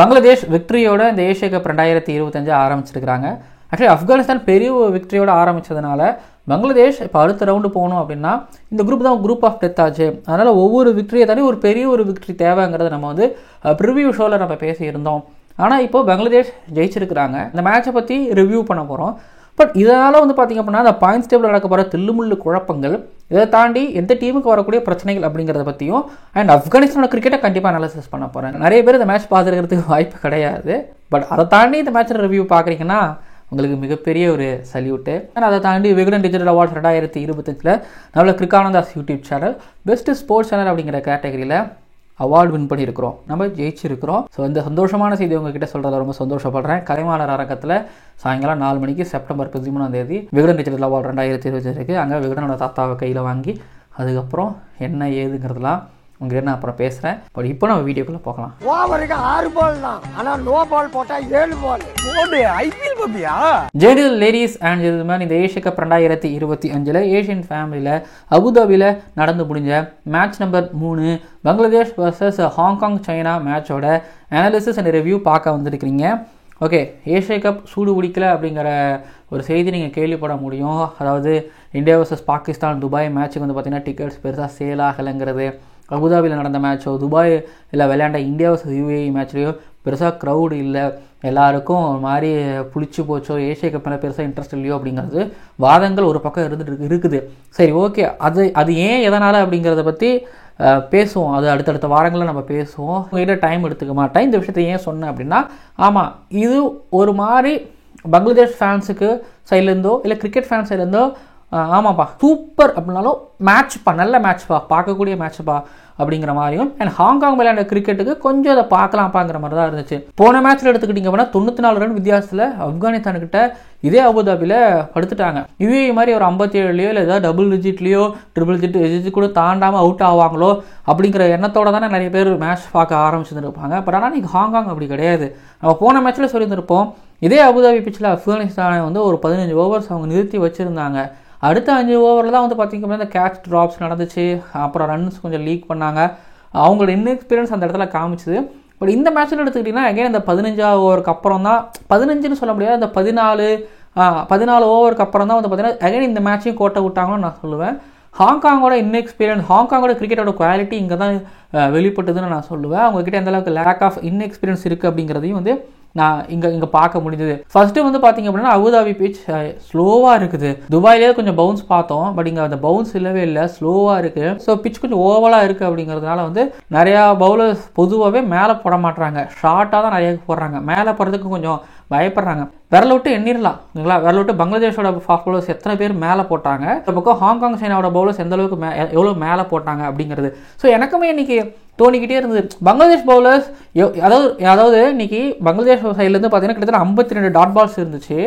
பங்களாதேஷ் விக்டரியோட இந்த Asia cup 2025 ஆரம்பிச்சிருக்கிறாங்க. Actually Afghanistan பெரிய விக்டரியோட ஆரம்பித்ததுனால பங்களாதேஷ் இப்போ அடுத்த ரவுண்டு போகணும் அப்படின்னா இந்த குரூப் தான் குரூப் ஆஃப் டெத் ஆச்சு. அதனால் ஒவ்வொரு விக்டரியை தாண்டி ஒரு பெரிய ஒரு விக்டரி தேவைங்கிறத நம்ம வந்து ப்ரிவியூ ஷோவில் நம்ம பேசியிருந்தோம். ஆனால் இப்போது பங்களாதேஷ் ஜெயிச்சிருக்கிறாங்க. இந்த மேட்சை பற்றி ரிவ்யூ பண்ண போகிறோம். பட் இதனால் வந்து பார்த்திங்க அப்படின்னா அந்த பாயிண்ட்ஸ் டேபிள் நடக்க போகிற தில்லுமுள்ளு குழப்பங்கள், இதை தாண்டி எந்த டீமுக்கு வரக்கூடிய பிரச்சனைகள் அப்படிங்கிறத பற்றியும் அண்ட் ஆப்கானிஸ்தானோட கிரிக்கெட்டை கண்டிப்பாக அனாலிசிஸ் பண்ண போகிறேன். நிறைய பேர் இந்த மேட்ச் பார்த்துருக்கிறதுக்கு வாய்ப்பு கிடையாது. பட் அதை தாண்டி இந்த மேட்சில் ரிவ்யூ பார்க்குறீங்கன்னா உங்களுக்கு மிகப்பெரிய ஒரு சல்யூட்டு. ஆனால் அதை தாண்டி விகடன் டிஜிட்டல் அவார்ட்ஸ் 2025 நம்மள கிரிக்கானந்தாஸ் YouTube channel best sports channel அப்படிங்கிற கேட்டகரியில் அவார்டு வின் பண்ணியிருக்கிறோம். நம்ம ஜெயிச்சிருக்கிறோம். ஸோ இந்த சந்தோஷமான செய்தி உங்ககிட்ட சொல்கிறத ரொம்ப சந்தோஷப்படுறேன். கலைவாணர் அரங்கத்தில் சாயங்காலம் 4 மணிக்கு செப்டம்பர் 13 விகடன் டிஜிட்டல் அவார்டு 2025 இருக்குது. அங்கே விகடனோட தாத்தாவை கையில் வாங்கி அதுக்கப்புறம் என்ன ஏதுங்கிறதுலாம் உங்ககிட்ட நான் அப்புறம் பேசுகிறேன். பட் இப்போ நம்ம வீடியோக்குள்ளே போகலாம். ஓவருக்கு 6 பால் தான், ஆனால் நோ பால் போட்டால் 7 பால். ஐபிஎல் பப்பியா? ஜென்டில் லேடிஸ் அண்ட் ஜென்டில்மேன், இந்த ஏஷியா கப் 2025 ஏஷியன் ஃபேமிலியில் அபுதாபியில் நடந்து முடிஞ்ச match number 3 Bangladesh versus Hong Kong China மேட்சோட அனாலிசிஸ் அண்ட் ரிவ்யூ பார்க்க வந்திருக்கிறீங்க. ஓகே, ஏஷியா கப் சூடு பிடிக்கல அப்படிங்கிற ஒரு செய்தி நீங்கள் கேள்விப்பட முடியும். அதாவது இந்தியா வர்சஸ் பாகிஸ்தான் துபாய் மேட்ச்சுக்கு வந்து பார்த்திங்கன்னா டிக்கெட்ஸ் பெருசாக சேல் ஆகலைங்கிறது. அபுதாபியில் நடந்த மேட்சோ துபாய் இல்லை விளையாண்ட இந்தியா வர்சஸ் யுஏஇ மேட்ச்லேயோ பெருசாக க்ரௌடு இல்லை, எல்லாருக்கும் ஒரு மாதிரி புளிச்சு போச்சோ, ஏஷியா கப் மேலே பெருசாக இன்ட்ரெஸ்ட் இல்லையோ அப்படிங்கிறது வாதங்கள் ஒரு பக்கம் இருக்குது. சரி, ஓகே, அது ஏன் எதனால் அப்படிங்கிறத பற்றி பேசுவோம். அது அடுத்தடுத்த வாரங்களில் நம்ம பேசுவோம். உங்கள்கிட்ட டைம் எடுத்துக்க மாட்டேன். இந்த விஷயத்தை ஏன் சொன்னேன் அப்படின்னா, ஆமாம், இது ஒரு மாதிரி பங்களாதேஷ் ஃபேன்ஸுக்கு சைட்லேருந்தோ இல்லை கிரிக்கெட் ஃபேன்ஸ் சைட்லேருந்தோ ஆமாப்பா சூப்பர் அப்படின்னாலும் மேட்ச்ப்பா, நல்ல மேட்ச்ப்பா, பார்க்கக்கூடிய மேட்ச்ப்பா அப்படிங்கிற மாதிரியும், அண்ட் ஹாங்காங் விளையாண்ட கிரிக்கெட்டுக்கு கொஞ்சம் அதை பார்க்கலாம்ப்பாங்கிற மாதிரி தான் இருந்துச்சு. போன மேட்ச்சில் எடுத்துக்கிட்டிங்க அப்படின்னா 94 ரன் வித்தியாசத்தில் ஆப்கானிஸ்தான்கிட்ட இதே அபுதாபியில் படுத்துட்டாங்க. யுஏஇ மாதிரி ஒரு 57லையோ இல்லை ஏதாவது டபுள் டிஜிட்லையோ ட்ரிபிள் டிஜிட் கூட தாண்டாமல் அவுட் ஆவாங்களோ அப்படிங்கிற எண்ணத்தோடு தானே நிறைய பேர் மேட்ச் பார்க்க ஆரம்பிச்சுருப்பாங்க. பட் ஆனால் நீங்கள் ஹாங்காங் அப்படி கிடையாது. நம்ம போன மேட்ச்சில் சொல்லியிருந்திருப்போம், இதே அபுதாபி பிச்சில் ஆப்கானிஸ்தானை வந்து ஒரு 15 ஓவர்ஸ் அவங்க நிறுத்தி வச்சுருந்தாங்க. அடுத்த 5 ஓவரில் தான் வந்து பார்த்திங்கன்னா இந்த கேட்ச் ட்ராப்ஸ் நடந்துச்சு. அப்புறம் ரன்ஸ் கொஞ்சம் லீக் பண்ணாங்க. அவங்களோட இன்எக்ஸ்பீரியன்ஸ் அந்த இடத்துல காமிச்சுது. பட் இந்த மேட்ச்சில் எடுத்துக்கிட்டிங்கன்னா அகைன் இந்த 15 ஓவருக்கு அப்புறம் தான், 15ன்னு சொல்ல முடியாது, அந்த 14 ஓவருக்கு அப்புறம் தான் வந்து பார்த்திங்கன்னா அகைன் இந்த மேட்சையும் கோட்டை விட்டாங்கன்னு நான் சொல்லுவேன். ஹாங்காங்கோட இன்எக்ஸ்பீரியன்ஸ், ஹாங்காங்கோட கிரிக்கெட்டோட குவாலிட்டி இங்கே தான் வெளிப்பட்டதுன்னு நான் சொல்லுவேன். அவங்கக்கிட்ட எந்த அளவுக்கு லேக் ஆஃப் இன்எக்ஸ்பீரியன்ஸ் இருக்குது அப்படிங்கிறதையும் வந்து நான் இங்கே பார்க்க முடிஞ்சது. ஃபர்ஸ்ட்டு வந்து பார்த்திங்க அப்படின்னா அபுதாபி பிச் ஸ்லோவாக இருக்குது. துபாயிலே கொஞ்சம் பவுன்ஸ் பார்த்தோம், பட் இங்கே அந்த பவுன்ஸ் இல்லவே இல்லை, ஸ்லோவாக இருக்குது. ஸோ பிச் கொஞ்சம் ஓவலாக இருக்குது. அப்படிங்கிறதுனால வந்து நிறையா பவுலர்ஸ் பொதுவாகவே மேலே போட மாட்டுறாங்க, ஷார்ட்டாக தான் நிறைய போடுறாங்க. மேலே போடுறதுக்கு கொஞ்சம் பயப்படுறாங்க. விரல விட்டு எண்ணிடலாம் இல்லைங்களா? விரல விட்டு பங்களாதேஷோட ஃபாஸ்ட் பவுலர்ஸ் எத்தனை பேர் மேலே போட்டாங்க, இந்த பக்கம் ஹாங்காங் சைனாவோட பவுலர்ஸ் எந்த அளவுக்கு எவ்வளோ மேலே போட்டாங்க அப்படிங்கிறது. ஸோ எனக்குமே இன்னைக்கு தோணிக்கிட்டே இருந்தது, பங்களாதேஷ் பவுலர்ஸ் அதாவது இன்னைக்கு பங்களாதேஷ் சைட்லேருந்து பார்த்தீங்கன்னா கிட்டத்தட்ட 52 டாட் பால்ஸ் இருந்துச்சு.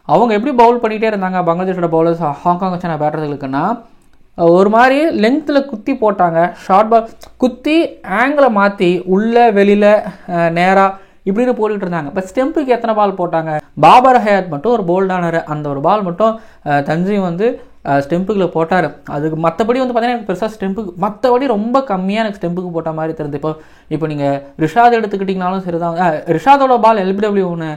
அவங்க எப்படி பவுல் பண்ணிகிட்டே இருந்தாங்க பங்களாதேஷோட பவுலர்ஸ் ஹாங்காங் சைனா பேட்டர்களுக்குன்னா, ஒரு மாதிரி லென்த்தில் குத்தி போட்டாங்க. ஷார்ட் பால் குத்தி ஆங்கிளை மாற்றி உள்ளே வெளியில் நேராக இப்படின்னு போட்டுக்கிட்டு இருந்தாங்க. பட் ஸ்டெம்புக்கு எத்தனை பால் போட்டாங்க? பாபர் ஹயாத் மட்டும் ஒரு போல்டானார், அந்த ஒரு பால் மட்டும் தஞ்சீம் வந்து ஸ்டெம்புக்குள்ள போட்டார். அதுக்கு மற்றபடி வந்து பார்த்தீங்கன்னா எனக்கு பெருசாக ஸ்டெம்புக்கு மற்றபடி ரொம்ப கம்மியாக எனக்கு ஸ்டெம்புக்கு போட்ட மாதிரி தெரியுது. இப்போ நீங்கள் ரிஷாத் எடுத்துக்கிட்டிங்கனாலும் சரி தான், ரிஷாதோட பால் எல்பிடபிள்யூ ஒன்று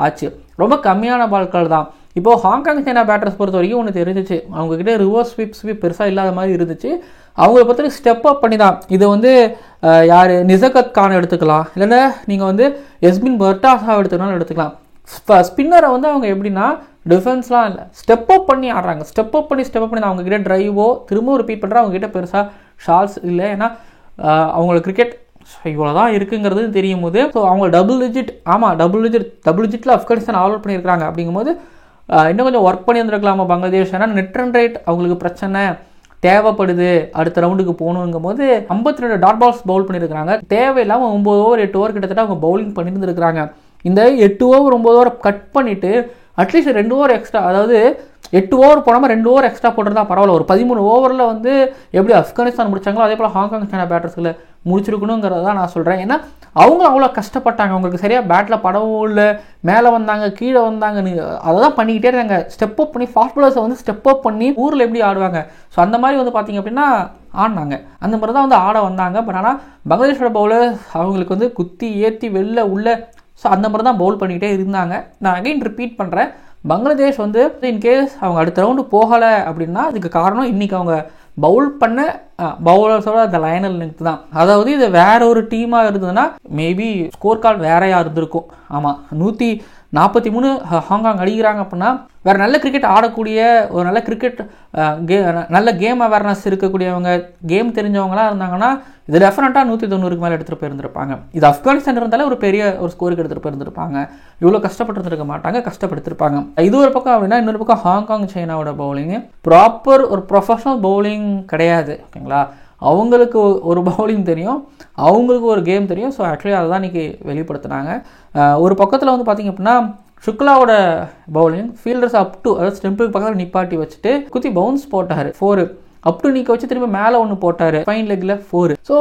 ஆச்சு, ரொம்ப கம்மியான பால்கள் தான். இப்போது ஹாங்காங் சைனா பேட்டர்ஸ் பொறுத்த வரைக்கும் ஒன்று தெரிஞ்சிச்சு, அவங்கக்கிட்ட ரிவர்ஸ் ஸ்வீப் பெருசாக இல்லாத மாதிரி இருந்துச்சு. அவங்கள பொறுத்த ஸ்டெப் அப் பண்ணி தான், இது வந்து யார் நிசகத் கான் எடுத்துக்கலாம், இல்லைன்னா நீங்கள் வந்து எஸ்பின் பர்டாஸா எடுத்துக்கலாம். ஸ்பின்னரை வந்து அவங்க எப்படின்னா டிஃபென்ஸ்லாம் இல்லை, ஸ்டெப் அப் பண்ணி ஆடுறாங்க. ஸ்டெப் அப் பண்ணி தான் அவங்கக்கிட்ட ட்ரைவோ திரும்ப ரிப்பீட் பண்ணுற அவங்ககிட்ட பெருசாக ஷாட்ஸ் இல்லை. ஏன்னா அவங்களுக்கு கிரிக்கெட் இவ்வளோ தான் இருக்குங்கிறது தெரியும் போது, ஸோ அவங்க டபுள் டிஜிட்டில் ஆப்கானிஸ்தான் ஆல் அவுட் பண்ணியிருக்காங்க. அப்படிங்கும்போது இன்னும் கொஞ்சம் ஒர்க் பண்ணி வந்துருக்கலாமா பங்களாதேஷ். ஏன்னா நெட் ரன் ரேட் அவங்களுக்கு பிரச்சனை தேவைப்படுது, அடுத்த ரவுண்டுக்கு போகணுங்கும் போது 52 டாட் பால்ஸ் பவுல் பண்ணியிருக்கிறாங்க. தேவையில்லாமல் 9 ஓவர் 8 ஓவர் கிட்டத்தட்ட அவங்க பவுலிங் பண்ணியிருந்துருக்கிறாங்க. இந்த 8 ஓவர் 9 ஓவரை கட் பண்ணிவிட்டு அட்லீஸ்ட் 2 ஓவர் எக்ஸ்ட்ரா, அதாவது 8 ஓவர் போடாமல் 2 ஓவர் எக்ஸ்ட்ரா போட்டுருந்தா பரவாயில்ல. ஒரு 13 ஓவரில் வந்து எப்படி ஆப்கானிஸ்தான் முடிச்சாங்களோ அதே போல் ஹாங்காங் சைனா பேட்டர்ஸில் முடிச்சிருக்கணுங்கிறத நான் சொல்கிறேன். ஏன்னா அவங்களும் அவ்வளோ கஷ்டப்பட்டாங்க, அவங்களுக்கு சரியாக பேட்டில் படவும் இல்லை, மேலே வந்தாங்க கீழே வந்தாங்க, அதை தான் பண்ணிக்கிட்டே இருந்தாங்க. ஸ்டெப் அப் பண்ணி ஃபாஸ்ட் பாலர்ஸை வந்து ஸ்டெப் அப் பண்ணி ஊரில் எப்படி ஆடுவாங்க. ஸோ அந்த மாதிரி வந்து பார்த்திங்க அப்படின்னா ஆடினாங்க. அந்த மாதிரி தான் வந்து ஆட வந்தாங்க. பட் ஆனால் பங்களாதேஷோட பவுலர் அவங்களுக்கு வந்து குத்தி ஏற்றி வெளில உள்ள ஸோ அந்த மாதிரி தான் பவுல் பண்ணிக்கிட்டே இருந்தாங்க. நான் அகைன் ரிப்பீட் பண்ணுறேன், பங்களாதேஷ் வந்து இன்கேஸ் அவங்க அடுத்த ரவுண்டு போகலை அப்படின்னா அதுக்கு காரணம் இன்றைக்கி அவங்க பவுல் பண்ண பவுலர்ஸோட அந்த லைனல் லெங்க் தான். அதாவது இது வேற ஒரு டீமாக இருந்ததுன்னா மேபி ஸ்கோர் கார்டு வேறையாக இருந்திருக்கும். ஆமாம், 143 ஹாங்காங் அடிக்கிறாங்க அப்படின்னா வேறு நல்ல கிரிக்கெட் ஆடக்கூடிய ஒரு நல்ல கிரிக்கெட் நல்ல கேம் அவேர்னஸ் இருக்கக்கூடியவங்க கேம் தெரிஞ்சவங்களாம் இருந்தாங்கன்னா இது டெஃபினட்டாக 190க்கு மேலே எடுத்துகிட்டு போயிருந்திருப்பாங்க. இது ஆப்கானிஸ்தான் இருந்தாலே ஒரு பெரிய ஒரு ஸ்கோருக்கு எடுத்துகிட்டு போயிருந்திருப்பாங்க. இவ்வளோ கஷ்டப்பட்டுருக்க மாட்டாங்க, கஷ்டப்படுத்திருப்பாங்க. இது ஒரு பக்கம் அப்படின்னா இன்னொரு பக்கம் ஹாங்காங் சைனாவோட பவுலிங்கு ப்ராப்பர் ஒரு ப்ரொஃபஷனல் பவுலிங் கிடையாது. ஓகேங்களா, அவங்களுக்கு ஒரு பவுலிங் தெரியும், அவங்களுக்கு ஒரு கேம் தெரியும். ஸோ ஆக்சுவலி அதை தான் இன்றைக்கி வெளிப்படுத்தினாங்க. ஒரு பக்கத்தில் வந்து பார்த்திங்க அப்படின்னா சுக்லாவோட பவுலிங் ஃபீல்டர்ஸ் அப் டு அதாவது ஸ்டெம்புக்கு பக்கத்தில் நிப்பாட்டி வச்சுட்டு குத்தி பவுன்ஸ் போட்டார் 4 அப் டு நீக்க வச்சு திரும்ப மேலே ஒன்று போட்டார் ஃபைன் லெக்கில் 4. ஸோ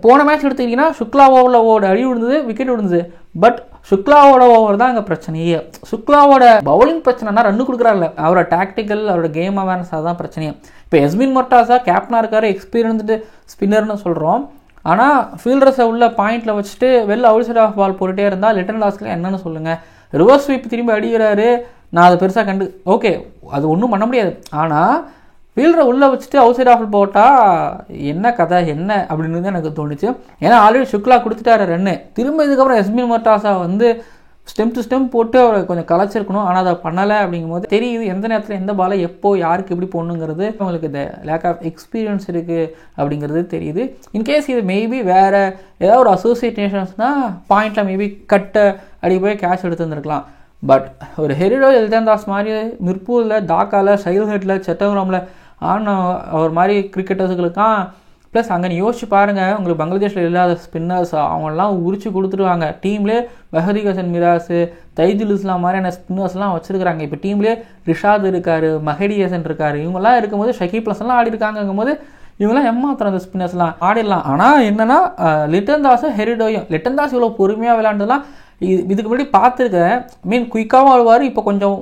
போன மேட்ச் எடுத்துக்கிட்டிங்கன்னா சுக்லா ஓவரோட அடி விழுந்தது, விக்கெட் விழுந்தது. பட் சுக்லாவோட ஓவர் தான் அங்கே பிரச்சனையே. சுக்லாவோட பவுலிங் பிரச்சனைனா ரன்னு கொடுக்குறாருல, அவரோட டாக்டிக்கல் அவரோட கேம் அவேர்னஸ் அதுதான் பிரச்சனையே. இப்போ எஸ்மின் மொர்டாஸா கேப்டனாக இருக்காரு, எக்ஸ்பீரியன்ஸ்டு ஸ்பின்னர்னு சொல்கிறோம். ஆனால் ஃபீல்டர்ஸை உள்ள பாயிண்டில் வச்சுட்டு வெளில அவுட் சைட் ஆஃப் பால் போட்டுகிட்டே இருந்தால் லிட்டன் டாஸ்கில் என்னென்னு சொல்லுங்கள். ரிவர்ஸ் ஸ்வீப் திரும்பி அடிக்கிறாரு, நான் அதை பெருசாக ஓகே அது ஒன்றும் பண்ண முடியாது. ஆனால் ஃபீல்டரை உள்ளே வச்சுட்டு அவுட் சைட் ஆஃப் போட்டால் என்ன கதை என்ன அப்படின்னு எனக்கு தோணுச்சு. ஏன்னா ஆல்ரெடி சுக்லா கொடுத்துட்டாரு ரன்னு. திரும்ப இதுக்கப்புறம் எஸ்மின் மொர்டாஸா வந்து ஸ்டெம் டு ஸ்டெம் போட்டு அவரை கொஞ்சம் கலைச்சிருக்கணும். ஆனால் அதை பண்ணலை. அப்படிங்கும்போது தெரியுது எந்த நேரத்தில் எந்த பாலை எப்போ யாருக்கு எப்படி போடணுங்கிறது அவங்களுக்கு இந்த லேக் ஆஃப் எக்ஸ்பீரியன்ஸ் இருக்குது அப்படிங்கிறது தெரியுது. இன்கேஸ் இது மேபி வேறு ஏதாவது ஒரு அசோசியேட் நேஷன்ஸ்னால் பாயிண்டில் மேபி கட்டை அடி போய் கேட்ச் எடுத்து வந்துருக்கலாம். பட் ஒரு ஹெரிடோ எல்டன் தாஸ் மாதிரி மிர்பூரில், டாக்காவில், ஷைல்ஹெட்டில், சட்டகுராமில் ஆனால் அவர் மாதிரி கிரிக்கெட்டர்ஸுகளுக்கான் ப்ளஸ் அங்கே யோசிச்சு பாருங்கள், உங்களுக்கு பங்களாதேஷில் இல்லாத ஸ்பின்னர்ஸ் அவங்களாம் உரிச்சு கொடுத்துருவாங்க. டீம்லேயே மெஹதி ஹசன் மிராஸ், தைஜுல் இஸ்லாம் மாதிரியான ஸ்பின்னர்ஸ்லாம் வச்சுருக்காங்க. இப்போ டீம்லேயே ரிஷாத் இருக்கார், மஹடி ஹசன் இருக்கார். இவங்கெல்லாம் இருக்கும்போது ஷகீப் ப்ளஸ்லாம் ஆடி இருக்காங்கும்போது இவங்களாம் ஏமாத்துற அந்த ஸ்பின்னர்ஸ்லாம் ஆடிடலாம். ஆனால் என்னென்னா லிட்டன் தாஸும் ஹெரிடோயும் லிட்டன் தாஸ் இவ்வளோ பொறுமையாக விளையாண்டுலாம் இதுக்கு முன்னாடி பார்த்துருக்கேன். குயிக்காகவும் ஆடுவார், இப்போ கொஞ்சம்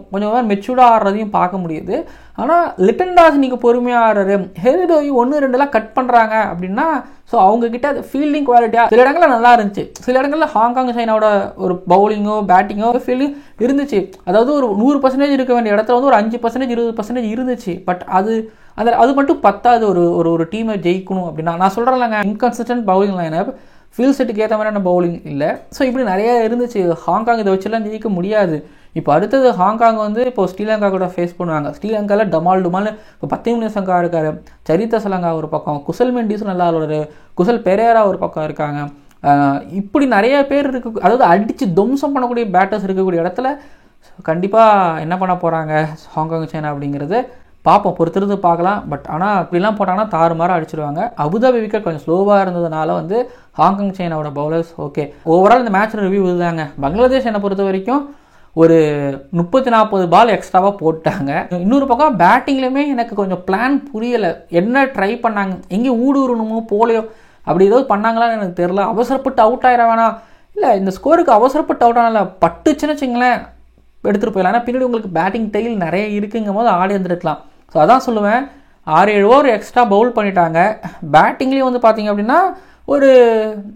மெச்சூர்டாக ஆடுறதையும் பார்க்க முடியுது. ஆனால் லிட்டன் தாஸ் நீங்கள் பொறுமையாக ஆடுறாரு, ஹெரிடோயும் 1-2 கட் பண்ணுறாங்க அப்படின்னா ஸோ அவங்கக்கிட்ட அது ஃபீல்டிங் குவாலிட்டியாக சில இடங்களில் நல்லா இருந்துச்சு. சில இடங்களில் ஹாங்காங் சைனாவோட ஒரு பவுலிங்கோ பேட்டிங்கோ ஃபீல்டிங் இருந்துச்சு. அதாவது ஒரு 100% இருக்க வேண்டிய இடத்துல வந்து ஒரு 5% 20% இருந்துச்சு. பட் அது மட்டும் பத்தாது ஒரு டீமை ஜெயிக்கணும் அப்படின்னா. நான் சொல்கிறேன்லங்க, இன்கன்சிஸ்டன்ட் பவுலிங் லைனப், ஃபீல்ட் செட்டுக்கு ஏற்ற மாதிரியான பவுலிங் இல்லை. ஸோ இப்படி நிறைய இருந்துச்சு. ஹாங்காங் இதை வச்சுலாம் ஜெயிக்க முடியாது. இப்போ அடுத்தது ஹாங்காங் வந்து இப்போ ஸ்ரீலங்கா கூட ஃபேஸ் பண்ணுவாங்க. ஸ்ரீலங்காவில் டுமால்னு இப்போ 10 சங்கா இருக்கார், சரித்த சலங்கா ஒரு பக்கம், குசல் மெண்டிஸும் நல்லா ஆடுவார், குசல் பெரேரா ஒரு பக்கம் இருக்காங்க. இப்படி நிறைய பேர் இருக்கு. அதாவது அடித்து துவம்சம் பண்ணக்கூடிய பேட்டர்ஸ் இருக்கக்கூடிய இடத்துல கண்டிப்பாக என்ன பண்ண போகிறாங்க ஹாங்காங் சைனா அப்படிங்கிறது பார்ப்போம், பொறுத்திருந்து பார்க்கலாம். பட் ஆனால் இப்படிலாம் போட்டாங்கன்னா தாறுமாறாக அடிச்சிடுவாங்க. அபுதாபி விக்கெட் கொஞ்சம் ஸ்லோவாக இருந்ததுனால வந்து ஹாங்காங் சைனாவோட பவுலர்ஸ் ஓகே. ஓவரால் இந்த மேட்ச் ரிவ்யூ இதுதாங்க. பங்களாதேஷ் என்னை பொறுத்த வரைக்கும் ஒரு 30-40 பால் எக்ஸ்ட்ராவாக போட்டாங்க. இன்னொரு பக்கம் பேட்டிங்லேயுமே எனக்கு கொஞ்சம் பிளான் புரியலை. என்ன ட்ரை பண்ணாங்க, எங்கேயும் ஊடுருணுமோ போலையோ அப்படி ஏதாவது பண்ணாங்களான்னு எனக்கு தெரில. அவசரப்பட்டு அவுட் ஆயிட வேணாம், இல்லை இந்த ஸ்கோருக்கு அவசரப்பட்டு அவுட் ஆனால பட்டுச்சுன்னு வச்சுங்களேன் எடுத்துகிட்டு போயிடலாம். ஏன்னா பின்னாடி உங்களுக்கு பேட்டிங் டெயில் நிறைய இருக்குங்கும் போது ஆடி வந்துருக்கலாம். ஸோ அதான் சொல்லுவேன், 6-7 ஓவர் எக்ஸ்ட்ரா பவுல் பண்ணிட்டாங்க. பேட்டிங்லேயும் வந்து பார்த்திங்க அப்படின்னா ஒரு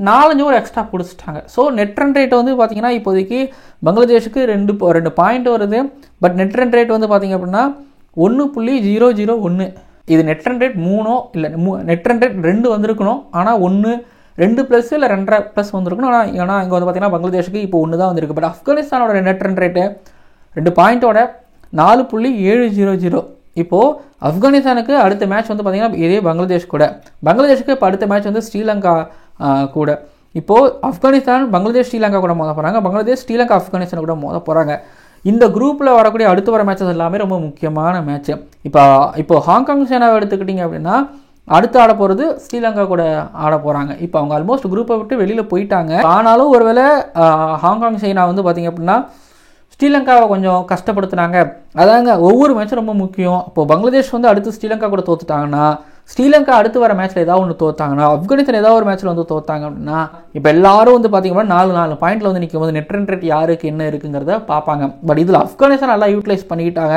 4-5 ஓவர் எக்ஸ்ட்ரா பிடிச்சிட்டாங்க. ஸோ நெட் ரன் ரேட் வந்து பார்த்திங்கன்னா இப்போதைக்கு பங்களாதேஷுக்கு 2 பாயிண்ட் வருது. பட் நெட் ரன் ரேட் வந்து பார்த்திங்க அப்படின்னா 1.001. இது நெட் ரன் ரேட் 3 இல்லை நெட் ரன் ரேட் 2 வந்திருக்கணும். ஆனால் 2 ப்ளஸ் இல்லை 2.5+ வந்திருக்கணும். ஆனால் இங்கே வந்து பார்த்திங்கன்னா பங்களாதேஷுக்கு இப்போ 1 தான் வந்திருக்கு. பட் ஆப்கானிஸ்தானோட நெட் ரன் ரேட்டு 2 பாயிண்ட்டோட 4.700. இப்போது ஆப்கானிஸ்தானுக்கு அடுத்த மேட்ச் வந்து பார்த்திங்கன்னா இதே பங்களாதேஷ் கூட. பங்களாதேஷுக்கு இப்போ அடுத்த மேட்ச் வந்து ஸ்ரீலங்கா கூட. இப்போது ஆப்கானிஸ்தான் பங்களாதேஷ் ஸ்ரீலங்கா கூட மோத போகிறாங்க, பங்களாதேஷ் ஸ்ரீலங்கா ஆப்கானிஸ்தான் கூட மோத போகிறாங்க. இந்த குரூப்பில் வரக்கூடிய அடுத்து வர மேட்சஸ் எல்லாமே ரொம்ப முக்கியமான மேட்ச்சு. இப்போ ஹாங்காங் சைனாவை எடுத்துக்கிட்டிங்க அப்படின்னா அடுத்து ஆட போகிறது ஸ்ரீலங்கா கூட ஆட போகிறாங்க. இப்போ அவங்க ஆல்மோஸ்ட் குரூப்பை விட்டு வெளியில் போயிட்டாங்க. ஆனாலும் ஒருவேளை ஹாங்காங் சைனா வந்து பார்த்திங்க அப்படின்னா ஸ்ரீலங்காவை கொஞ்சம் கஷ்டப்படுத்துனாங்க. அதாங்க ஒவ்வொரு மேட்சும் ரொம்ப முக்கியம். இப்போது பங்களாதேஷ் வந்து அடுத்து ஸ்ரீலங்கா கூட தோத்துட்டாங்கன்னா, ஸ்ரீலங்கா அடுத்து வர மேட்ச்சில் ஏதாவது ஒன்று தோத்தாங்கன்னா, ஆப்கானிஸ்தான் ஏதாவது ஒரு மேட்ச்சில் வந்து தோத்தாங்க அப்படின்னா இப்போ எல்லாரும் வந்து பார்த்திங்கன்னா 4 பாயிண்டில் வந்து நிற்கும் போது நெட் ரன் ரேட் யாருக்கு என்ன இருக்குங்கிறத பார்ப்பாங்க. பட் இதில் ஆப்கானிஸ்தான் நல்லா யூட்டிலைஸ் பண்ணிக்கிட்டாங்க.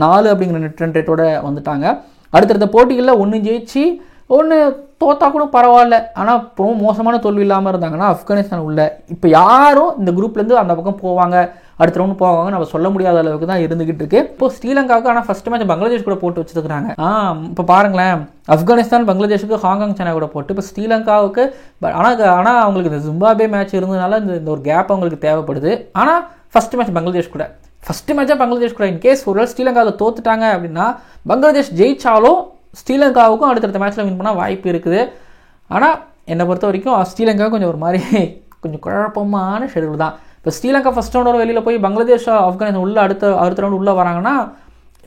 4 அப்படிங்கிற நெட் ரன் ரேட்டோட வந்துட்டாங்க. அடுத்தடுத்த போட்டிகளில் 1 ஜெயிச்சு ஒன்று தோத்தா கூட பரவாயில்ல, ஆனால் இப்போ மோசமான தோல்வி இல்லாமல் இருந்தாங்கன்னா ஆப்கானிஸ்தான் உள்ள இப்போ யாரும் இந்த குரூப்லேருந்து அந்த பக்கம் போவாங்க, அடுத்த ரவுண்டு போவாங்க நம்ம சொல்ல முடியாத அளவுக்கு தான் இருந்துகிட்டு இருக்கு. இப்போ ஸ்ரீலங்காவுக்கு ஆனால் ஃபர்ஸ்ட் மேட்ச் பங்களாதேஷ் கூட போட்டு வச்சுருக்காங்க. இப்போ பாருங்களேன், ஆப்கானிஸ்தான் பங்களாதேஷுக்கு ஹாங்காங் சைனா கூட போட்டு இப்போ ஸ்ரீலங்காவுக்கு ஆனால் அவங்களுக்கு இந்த ஜிம்பாப்வே மேட்ச் இருந்ததுனால இந்த ஒரு கேப் அவங்களுக்கு தேவைப்படுது. ஆனால் ஃபர்ஸ்ட் மேட்ச் பங்களாதேஷ் கூட, ஃபர்ஸ்ட் மேட்சாக பங்களாதேஷ் கூட இன்கேஸ் ஒரு ஸ்ரீலங்காவில் தோத்துட்டாங்க அப்படின்னா பங்களாதேஷ் ஜெயிச்சாலும் ஸ்ரீலங்காவுக்கும் அடுத்தடுத்த மேட்ச்சில் வின் பண்ணால் வாய்ப்பு இருக்குது. ஆனால் என்னை பொறுத்த வரைக்கும் ஸ்ரீலங்காவுக்கு கொஞ்சம் ஒரு மாதிரி கொஞ்சம் குழப்பமான ஷெடியூல் தான். இப்போ ஸ்ரீலங்கா ஃபஸ்ட் ரவுண்டோட வெளியில் போய் பங்களாதேஷ் ஆப்கானிஸ்தான் உள்ள அடுத்த ரவுண்டு உள்ளே வராங்கன்னா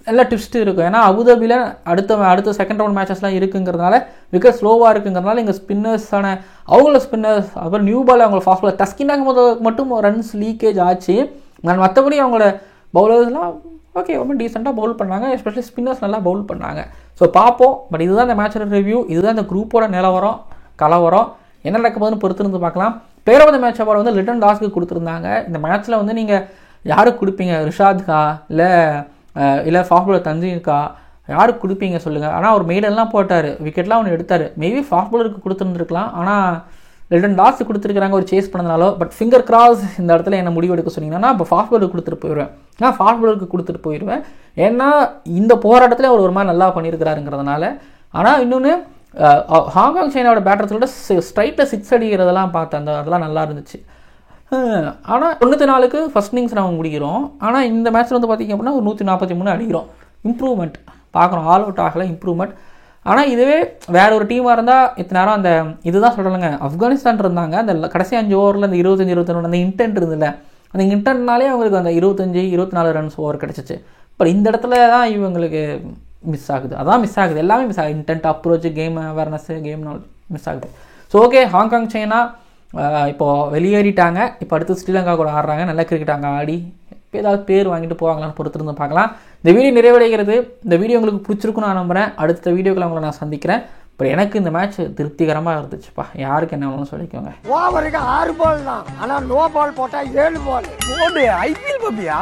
நல்லா ட்விஸ்ட் இருக்கும். ஏன்னா அபுதாபியில் அடுத்த செகண்ட் ரவுண்ட் மேட்சஸ்லாம் இருக்குங்கிறதுனால விக்கெட் ஸ்லோவாக இருக்குங்கிறதுனால இங்கே ஸ்பின்னர்ஸான அவங்கள ஸ்பின்னர்ஸ் அப்புறம் நியூ பால் அவங்கள ஃபாஸ்ட் பால் டஸ்கினாக மட்டும் ரன்ஸ் லீக்கேஜ் ஆச்சு. மற்றபடி அவங்களோட பவுலர்ஸ்லாம் ஓகே ரொம்ப டீசெண்டாக பவுல் பண்ணாங்க, எஸ்பெஷலி ஸ்பின்னர்ஸ் நல்லா பவுல் பண்ணாங்க. ஸோ பார்ப்போம். பட் இதுதான் இந்த மேட்சோட ரிவ்யூ, இதுதான் இந்த குரூப்போட நிலவரம் கலவரம். என்ன நடக்க போகுதுன்னு பொறுத்திருந்து பார்க்கலாம். Player of the match award வந்து லிட்டன் தாஸ்க்கு கொடுத்துருந்தாங்க. இந்த மேட்ச்சில் வந்து நீங்கள் யாருக்கு கொடுப்பீங்க? ரிஷாத்கா இல்லை ஃபாஸ்ட் பாலர் தன்சீம்கா, யாருக்கு கொடுப்பீங்க சொல்லுங்கள். ஆனால் அவர் மெய்டெல்லாம் போட்டார், விக்கெட்லாம் ஒன்று எடுத்தார். மேபி ஃபாஸ்ட் பாலருக்கு கொடுத்துருந்துருக்கலாம், ஆனால் லிட்டன் தாஸ் கொடுத்துருக்காங்க ஒரு சேஸ் பண்ணதுனால. பட் ஃபிங்கர் கிராஸ் இந்த இடத்துல என்ன முடிவு எடுக்க சொன்னீங்கன்னா இப்போ ஃபாஸ்ட் பாலருக்கு கொடுத்துட்டு போயிடுவேன். நான் ஃபாஸ்ட் பாலருக்கு கொடுத்துட்டு போயிடுவேன். ஏன்னா இந்த போராட்டத்தில் அவர் ஒரு மாதிரி நல்லா பண்ணியிருக்கிறாருங்கிறதுனால. ஆனால் இன்னொன்று ஹாங்காங் சைனாவோட பேட்டர்ஸோட ஸ்ட்ரைட்டில் 6 அடிக்கிறதெல்லாம் பார்த்தேன், அதெல்லாம் நல்லா இருந்துச்சு. ஆனால் 94க்கு ஃபர்ஸ்ட் இன்னிங்ஸ் நம்ம முடிக்கிறோம். ஆனால் இந்த மேட்ச்சில் வந்து பார்த்திங்க அப்படின்னா ஒரு 143 அடிக்கிறோம். இம்ப்ரூவ்மெண்ட் பார்க்குறோம், ஆல் அவுட் ஆகலை, இம்ப்ரூவ்மெண்ட். ஆனால் இதுவே வேற ஒரு டீமாக இருந்தால் இத்தனை நேரம் அந்த இதுதான் சொல்கிறேங்க, ஆப்கானிஸ்தான் இருந்தாங்க அந்த கடைசி 5 ஓவரில் அந்த 25-21 அந்த இன்டென்ட் இருந்தில்ல, அந்த இன்டென்ட்னாலே அவங்களுக்கு அந்த 25-24 ரன்ஸ் ஓவர் கிடச்சிச்சு. பட் இந்த இடத்துல தான் இவங்களுக்கு மிஸ் ஆகுது, அதான் மிஸ் ஆகுது, எல்லாமே மிஸ் ஆகுது. Intend, approach, game awareness, game knowledge miss ஆகுது. ஸோ ஓகே, ஹாங்காங் சைனா இப்போது வெளியேறிட்டாங்க. இப்போ அடுத்து ஸ்ரீலங்கா கூட ஆடுறாங்க, நல்ல கிரிக்கெட் அங்கே ஆடி இப்போ ஏதாவது பேர் வாங்கிட்டு போவாங்களான்னு பொறுத்திருந்து பார்க்கலாம். இந்த வீடியோ நிறைவடைகிறது. இந்த வீடியோ உங்களுக்கு பிடிச்சிருக்குன்னு நான் நம்புகிறேன். அடுத்த வீடியோக்களை உங்களை நான் சந்திக்கிறேன். பட் எனக்கு இந்த மேட்ச் திருப்திகரமாக இருந்துச்சுப்பா. யாருக்கு என்ன வேணும்னு சொல்லிக்கோங்க. ஓவருக்கு 6 பால் தான், ஆனால் நோ பால் போட்டால் 7 பால். ஐபிஎல் பப்பியா?